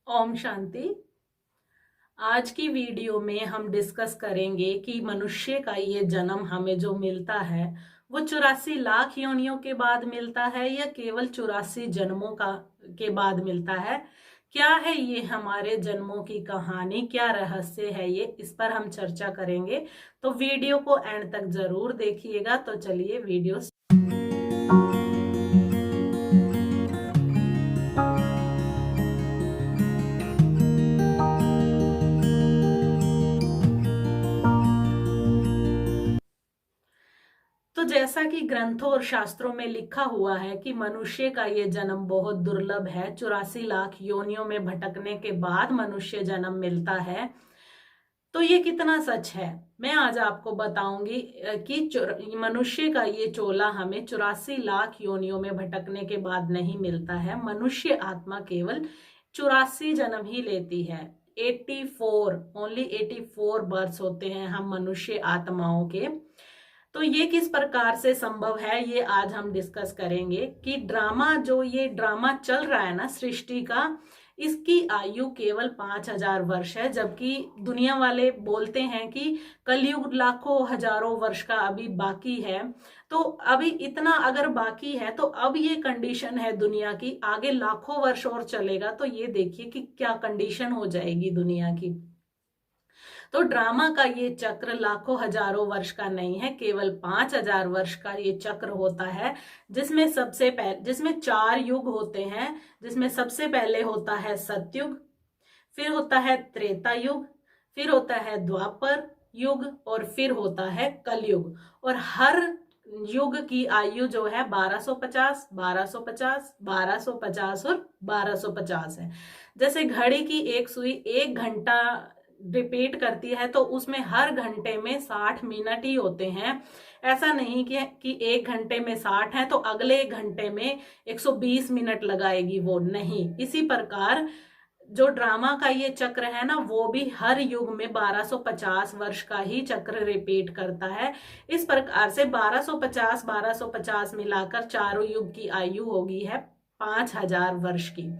ओम शांति। आज की वीडियो में हम डिस्कस करेंगे कि मनुष्य का ये जन्म हमें जो मिलता है वो 84 लाख योनियों के बाद मिलता है या केवल 84 जन्मों के बाद मिलता है। क्या है ये हमारे जन्मों की कहानी, क्या रहस्य है ये, इस पर हम चर्चा करेंगे। तो वीडियो को एंड तक जरूर देखिएगा। तो चलिए वीडियो। तो जैसा कि ग्रंथों और शास्त्रों में लिखा हुआ है कि मनुष्य का ये जन्म बहुत दुर्लभ है, 84 लाख योनियों में भटकने के बाद मनुष्य जन्म मिलता है। तो ये कितना सच है, मैं आज आपको बताऊंगी कि मनुष्य का ये चोला हमें 84 लाख योनियों में भटकने के बाद नहीं मिलता है। मनुष्य आत्मा केवल 84 जन्म ही लेती है। 84 ओनली 84 बर्थ होते हैं हम मनुष्य आत्माओं के। तो ये किस प्रकार से संभव है ये आज हम डिस्कस करेंगे कि ये ड्रामा चल रहा है ना सृष्टि का, इसकी आयु केवल 5000 वर्ष है। जबकि दुनिया वाले बोलते हैं कि कलयुग लाखों हजारों वर्ष का अभी बाकी है। तो अभी इतना अगर बाकी है तो अब ये कंडीशन है दुनिया की, आगे लाखों वर्ष और चलेगा तो ये देखिए कि क्या कंडीशन हो जाएगी दुनिया की। तो ड्रामा का ये चक्र लाखों हजारों वर्ष का नहीं है, केवल 5000 वर्ष का ये चक्र होता है। जिसमें 4 युग होते हैं, जिसमें सबसे पहले होता है सतयुग, फिर होता है त्रेता युग, फिर होता है द्वापर युग और फिर होता है कलयुग। और हर युग की आयु जो है 1250, 1250, 1250 और 1250 है। जैसे घड़ी की एक सुई 1 घंटा रिपीट करती है तो उसमें हर घंटे में 60 मिनट ही होते हैं। ऐसा नहीं कि 1 घंटे में 60 है तो अगले 1 घंटे में 120 मिनट लगाएगी, वो नहीं। इसी प्रकार जो ड्रामा का ये चक्र है ना, वो भी हर युग में 1250 वर्ष का ही चक्र रिपीट करता है। इस प्रकार से 1250 1250 मिलाकर चारों युग की आयु होगी है 5000 वर्ष की।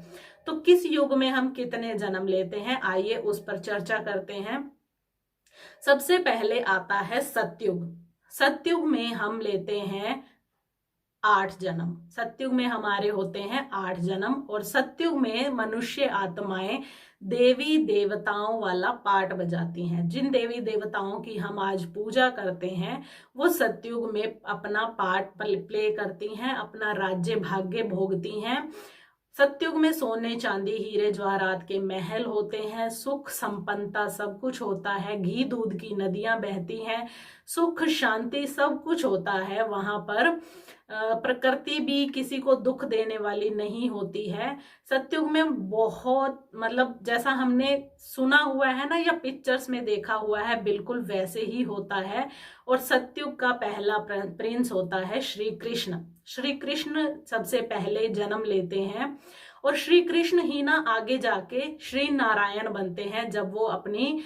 तो किस युग में हम कितने जन्म लेते हैं, आइए उस पर चर्चा करते हैं। सबसे पहले आता है सतयुग। सतयुग में हम लेते हैं 8 जन्म। सतयुग में हमारे होते हैं 8 जन्म। और सतयुग में मनुष्य आत्माएं देवी देवताओं वाला पार्ट बजाती हैं। जिन देवी देवताओं की हम आज पूजा करते हैं वो सतयुग में अपना पार्ट प्ले करती हैं, अपना राज्य भाग्य भोगती हैं। सतयुग में सोने चांदी हीरे जवाहरात के महल होते हैं, सुख संपन्नता सब कुछ होता है, घी दूध की नदियां बहती हैं, सुख शांति सब कुछ होता है वहां पर। प्रकृति भी किसी को दुख देने वाली नहीं होती है। सतयुग में बहुत मतलब जैसा हमने सुना हुआ है ना या पिक्चर्स में देखा हुआ है, बिल्कुल वैसे ही होता है। और सतयुग का पहला प्रिंस होता है श्री कृष्ण। श्री कृष्ण सबसे पहले जन्म लेते हैं और श्री कृष्ण ही ना आगे जाके श्री नारायण बनते हैं। जब वो अपनी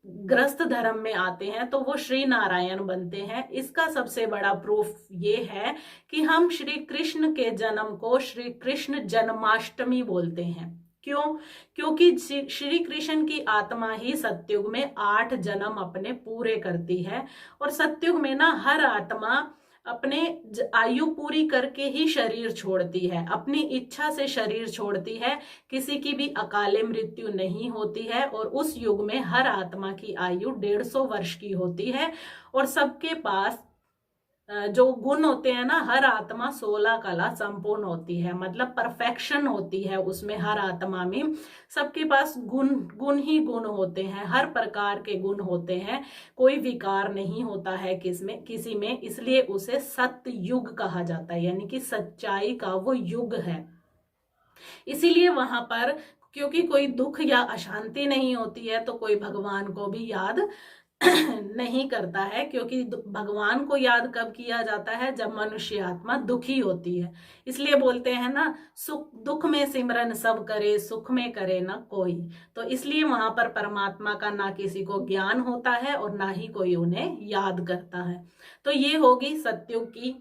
ग्रस्त धर्म में आते हैं तो वो श्री नारायण बनते हैं। इसका सबसे बड़ा प्रूफ ये है कि हम श्री कृष्ण के जन्म को श्री कृष्ण जन्माष्टमी बोलते हैं। क्यों? क्योंकि श्री कृष्ण की आत्मा ही सतयुग में 8 जन्म अपने पूरे करती है। और सतयुग में ना हर आत्मा अपने आयु पूरी करके ही शरीर छोड़ती है, अपनी इच्छा से शरीर छोड़ती है। किसी की भी अकाले मृत्यु नहीं होती है। और उस युग में हर आत्मा की आयु 150 वर्ष की होती है। और सबके पास जो गुण होते हैं ना, हर आत्मा 16 कला संपूर्ण होती है, मतलब परफेक्शन होती है उसमें। हर आत्मा में सबके पास गुण गुण ही गुण होते हैं, हर प्रकार के गुण होते हैं, कोई विकार नहीं होता है किसी में। इसलिए उसे सत्य युग कहा जाता है, यानी कि सच्चाई का वो युग है। इसीलिए वहां पर क्योंकि कोई दुख या अशांति नहीं होती है तो कोई भगवान को भी याद नहीं करता है। क्योंकि भगवान को याद कब किया जाता है? जब मनुष्य आत्मा दुखी होती है। इसलिए बोलते हैं ना, सुख दुख में सिमरन सब करे, सुख में करे ना कोई। तो इसलिए वहां पर परमात्मा का ना किसी को ज्ञान होता है और ना ही कोई उन्हें याद करता है। तो ये होगी सतयुग की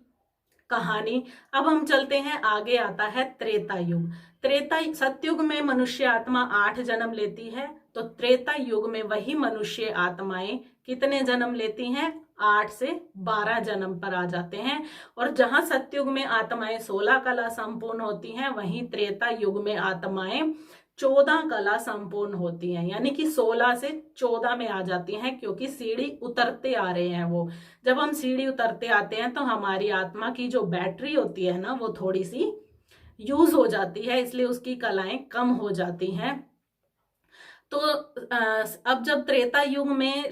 कहानी। अब हम चलते हैं, आगे आता है त्रेता युग। सतयुग में मनुष्य आत्मा 8 जन्म लेती है, तो त्रेता युग में वही मनुष्य आत्माएं कितने जन्म लेती हैं? 8 से 12 जन्म पर आ जाते हैं। और जहां सतयुग में आत्माएं 16 कला संपूर्ण होती हैं, वहीं त्रेता युग में आत्माएं 14 कला संपूर्ण होती हैं, यानी कि 16 से 14 में आ जाती हैं, क्योंकि सीढ़ी उतरते आ रहे हैं वो। जब हम सीढ़ी उतरते आते हैं तो हमारी आत्मा की जो बैटरी होती है ना, वो थोड़ी सी यूज हो जाती है, इसलिए उसकी कलाएं कम हो जाती हैं। तो अब जब त्रेता युग में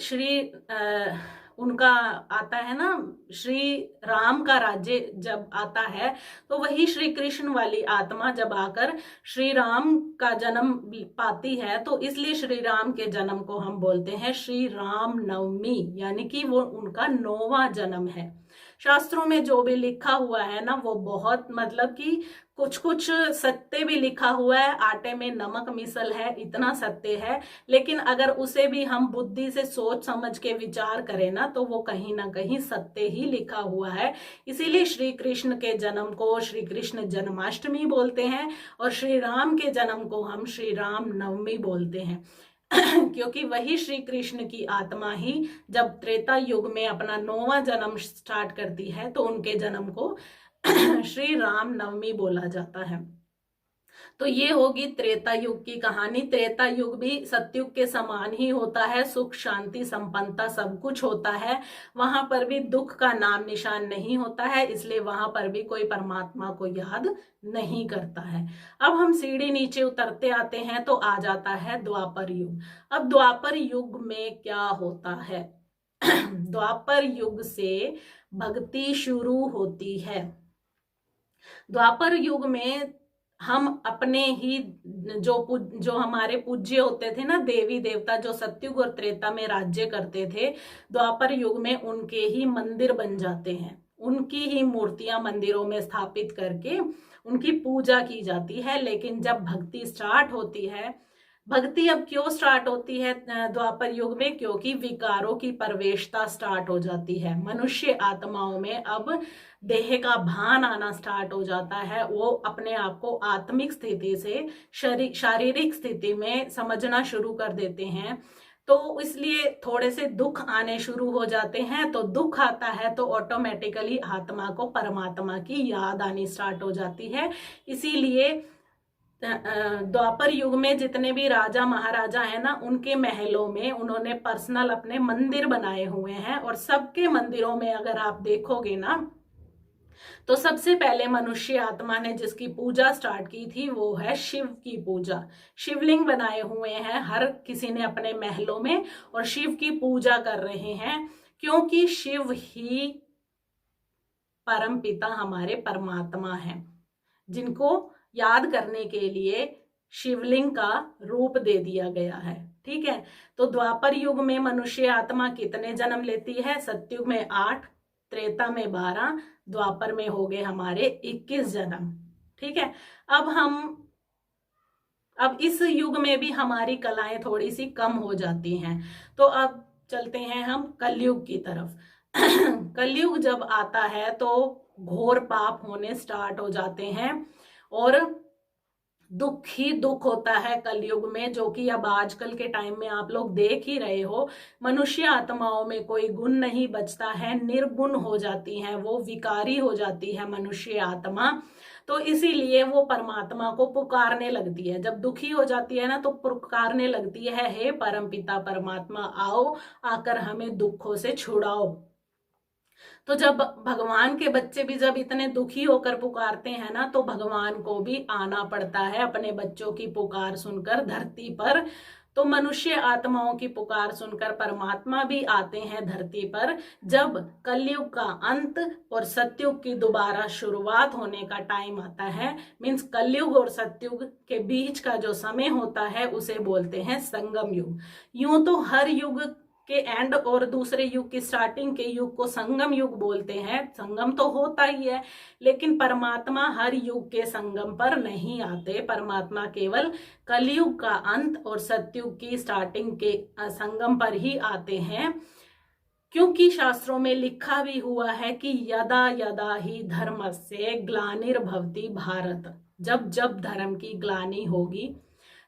उनका आता है ना, श्री राम का राज्य जब आता है, तो वही श्री कृष्ण वाली आत्मा जब आकर श्री राम का जन्म पाती है, तो इसलिए श्री राम के जन्म को हम बोलते हैं श्री राम नवमी, यानी कि वो उनका 9वां जन्म है। शास्त्रों में जो भी लिखा हुआ है ना, वो बहुत मतलब कि कुछ कुछ सत्य भी लिखा हुआ है, आटे में नमक मिसल है, इतना सत्य है। लेकिन अगर उसे भी हम बुद्धि से सोच समझ के विचार करें ना, तो वो कहीं ना कहीं सत्य ही लिखा हुआ है। इसीलिए श्री कृष्ण के जन्म को श्री कृष्ण जन्माष्टमी बोलते हैं, और श्री राम के जन्म को हम श्री राम नवमी बोलते हैं। क्योंकि वही श्री कृष्ण की आत्मा ही जब त्रेता युग में अपना 9वां जन्म स्टार्ट करती है, तो उनके जन्म को श्री राम नवमी बोला जाता है। तो ये होगी त्रेता युग की कहानी। त्रेता युग भी सतयुग के समान ही होता है, सुख शांति संपन्नता सब कुछ होता है। वहां पर भी दुख का नाम निशान नहीं होता है, इसलिए वहां पर भी कोई परमात्मा को याद नहीं करता है। अब हम सीढ़ी नीचे उतरते आते हैं तो आ जाता है द्वापर युग। अब द्वापर युग में क्या होता है? द्वापर युग से भक्ति शुरू होती है। द्वापर युग में हम अपने ही जो हमारे पूज्य होते थे ना, देवी देवता, जो सतयुग और त्रेता में राज्य करते थे, द्वापर युग में उनके ही मंदिर बन जाते हैं, उनकी ही मूर्तियां मंदिरों में स्थापित करके उनकी पूजा की जाती है। लेकिन जब भक्ति स्टार्ट होती है, भक्ति अब क्यों स्टार्ट होती है द्वापर युग में? क्योंकि विकारों की प्रवेशता स्टार्ट हो जाती है, मनुष्य आत्माओं में अब देह का भान आना स्टार्ट हो जाता है। वो अपने आप को आत्मिक स्थिति से शारीरिक स्थिति में समझना शुरू कर देते हैं। तो इसलिए थोड़े से दुख आने शुरू हो जाते हैं। तो दुख आता है तो ऑटोमेटिकली आत्मा को परमात्मा की याद आनी स्टार्ट हो जाती है। इसीलिए द्वापर युग में जितने भी राजा महाराजा हैं ना, उनके महलों में उन्होंने पर्सनल अपने मंदिर बनाए हुए हैं। और सबके मंदिरों में अगर आप देखोगे ना, तो सबसे पहले मनुष्य आत्मा ने जिसकी पूजा स्टार्ट की थी वो है शिव की पूजा। शिवलिंग बनाए हुए हैं हर किसी ने अपने महलों में, और शिव की पूजा कर रहे हैं, क्योंकि शिव ही परम पिता हमारे परमात्मा हैं, जिनको याद करने के लिए शिवलिंग का रूप दे दिया गया है। ठीक है, तो द्वापर युग में मनुष्य आत्मा कितने जन्म लेती है? सतयुग में 8, त्रेता में 12, द्वापर में हो गए हमारे 21 जन्म। ठीक है, अब इस युग में भी हमारी कलाएं थोड़ी सी कम हो जाती हैं। तो अब चलते हैं हम कलयुग की तरफ। कलयुग जब आता है तो घोर पाप होने स्टार्ट हो जाते हैं, और दुख ही दुख होता है कलयुग में, जो कि अब आजकल के टाइम में आप लोग देख ही रहे हो। मनुष्य आत्माओं में कोई गुण नहीं बचता है, निर्गुण हो जाती है, वो विकारी हो जाती है मनुष्य आत्मा। तो इसीलिए वो परमात्मा को पुकारने लगती है। जब दुखी हो जाती है ना, तो पुकारने लगती है, हे परमपिता परमात्मा आओ, आकर हमें दुखों से छुड़ाओ। तो जब भगवान के बच्चे भी जब इतने दुखी होकर पुकारते हैं ना, तो भगवान को भी आना पड़ता है अपने बच्चों की पुकार सुनकर धरती पर। तो मनुष्य आत्माओं की पुकार सुनकर परमात्मा भी आते हैं धरती पर। जब कलयुग का अंत और सतयुग की दोबारा शुरुआत होने का टाइम आता है, मीन्स कलयुग और सतयुग के बीच का जो समय होता है, उसे बोलते हैं संगम युग। यूं तो हर युग के एंड और दूसरे युग की स्टार्टिंग के युग को संगम युग बोलते हैं, संगम तो होता ही है, लेकिन परमात्मा हर युग के संगम पर नहीं आते। परमात्मा केवल कलयुग का अंत और सतयुग की स्टार्टिंग के संगम पर ही आते हैं। क्योंकि शास्त्रों में लिखा भी हुआ है कि यदा यदा ही धर्मस्य ग्लानिर्भवति भारत, जब जब धर्म की ग्लानि होगी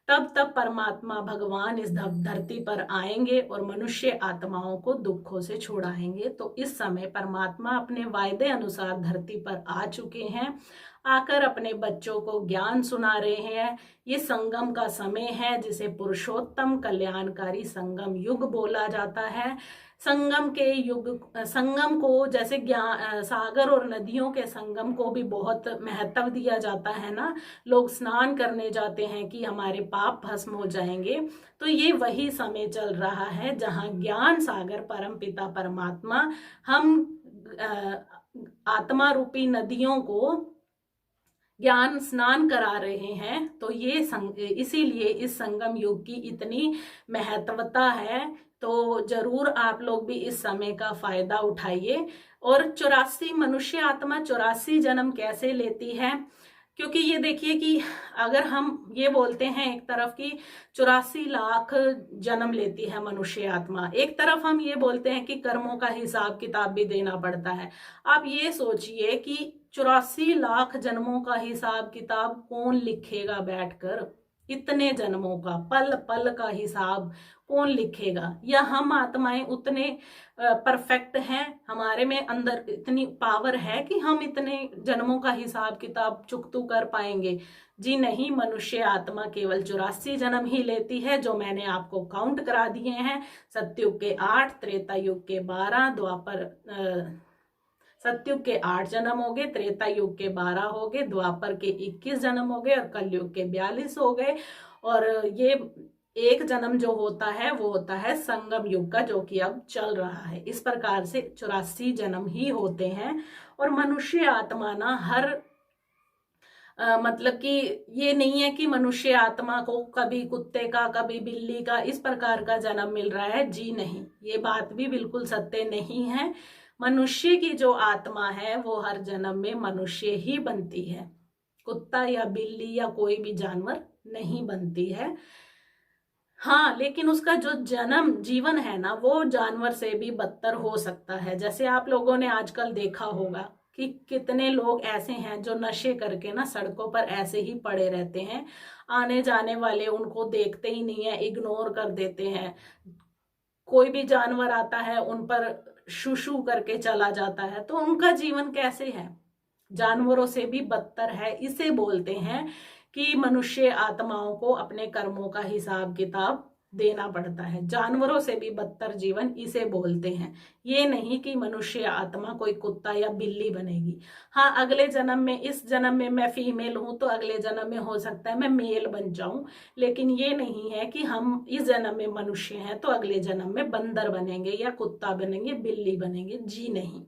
तब तब परमात्मा भगवान इस धरती पर आएंगे और मनुष्य आत्माओं को दुखों से छुड़ाएंगे। तो इस समय परमात्मा अपने वायदे अनुसार धरती पर आ चुके हैं, आकर अपने बच्चों को ज्ञान सुना रहे हैं। ये संगम का समय है जिसे पुरुषोत्तम कल्याणकारी संगम युग बोला जाता है। संगम के युग, संगम को जैसे ज्ञान सागर और नदियों के संगम को भी बहुत महत्व दिया जाता है ना, लोग स्नान करने जाते हैं कि हमारे पाप भस्म हो जाएंगे। तो ये वही समय चल रहा है जहां ज्ञान सागर परम पिता परमात्मा हम आत्मा रूपी नदियों को ज्ञान स्नान करा रहे हैं। तो ये इसीलिए इस संगम युग की इतनी महत्वता है। तो जरूर आप लोग भी इस समय का फायदा उठाइए। और 84 मनुष्य आत्मा 84 जन्म कैसे लेती है, क्योंकि ये देखिए कि अगर हम ये बोलते हैं एक तरफ कि 84 लाख जन्म लेती है मनुष्य आत्मा, एक तरफ हम ये बोलते हैं कि कर्मों का हिसाब किताब भी देना पड़ता है। आप ये सोचिए कि 84 लाख जन्मों का हिसाब किताब कौन लिखेगा बैठकर, इतने जन्मों का पल पल का हिसाब कौन लिखेगा? या हम आत्माएं उतने परफेक्ट हैं, हमारे में अंदर इतनी पावर है कि हम इतने जन्मों का हिसाब किताब चुकतू कर पाएंगे? जी नहीं, मनुष्य आत्मा केवल 84 जन्म ही लेती है, जो मैंने आपको काउंट करा दिए हैं। सतयुग के 8, त्रेता युग के 12, द्वापर सतयुग के 8 जन्म हो गए, त्रेता युग के 12 हो गए, द्वापर के 21 जन्म हो गए और कलयुग के 42 हो गए। और ये एक जन्म जो होता है वो होता है संगम युग का, जो कि अब चल रहा है। इस प्रकार से 84 जन्म ही होते हैं। और मनुष्य आत्मा ना हर मतलब कि ये नहीं है कि मनुष्य आत्मा को कभी कुत्ते का कभी बिल्ली का इस प्रकार का जन्म मिल रहा है। जी नहीं, ये बात भी बिल्कुल सत्य नहीं है। मनुष्य की जो आत्मा है वो हर जन्म में मनुष्य ही बनती है, कुत्ता या बिल्ली या कोई भी जानवर नहीं बनती है। हाँ, लेकिन उसका जो जन्म जीवन है ना वो जानवर से भी बदतर हो सकता है। जैसे आप लोगों ने आजकल देखा होगा कि कितने लोग ऐसे हैं जो नशे करके ना सड़कों पर ऐसे ही पड़े रहते हैं, आने जाने वाले उनको देखते ही नहीं है, इग्नोर कर देते हैं। कोई भी जानवर आता है उन पर शू शू करके चला जाता है, तो उनका जीवन कैसे है? जानवरों से भी बदतर है। इसे बोलते हैं कि मनुष्य आत्माओं को अपने कर्मों का हिसाब किताब देना पड़ता है। जानवरों से भी बदतर जीवन इसे बोलते हैं। ये नहीं कि मनुष्य आत्मा कोई कुत्ता या बिल्ली बनेगी। हाँ, अगले जन्म में, इस जन्म में मैं फीमेल हूं तो अगले जन्म में हो सकता है मैं मेल बन जाऊं, लेकिन ये नहीं है कि हम इस जन्म में मनुष्य हैं तो अगले जन्म में बंदर बनेंगे या कुत्ता बनेंगे, बिल्ली बनेंगे। जी नहीं।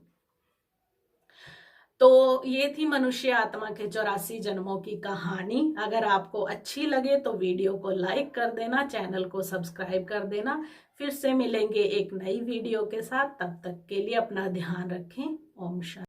तो ये थी मनुष्य आत्मा के 84 जन्मों की कहानी। अगर आपको अच्छी लगे तो वीडियो को लाइक कर देना, चैनल को सब्सक्राइब कर देना। फिर से मिलेंगे एक नई वीडियो के साथ, तब तक के लिए अपना ध्यान रखें। ओम शांति।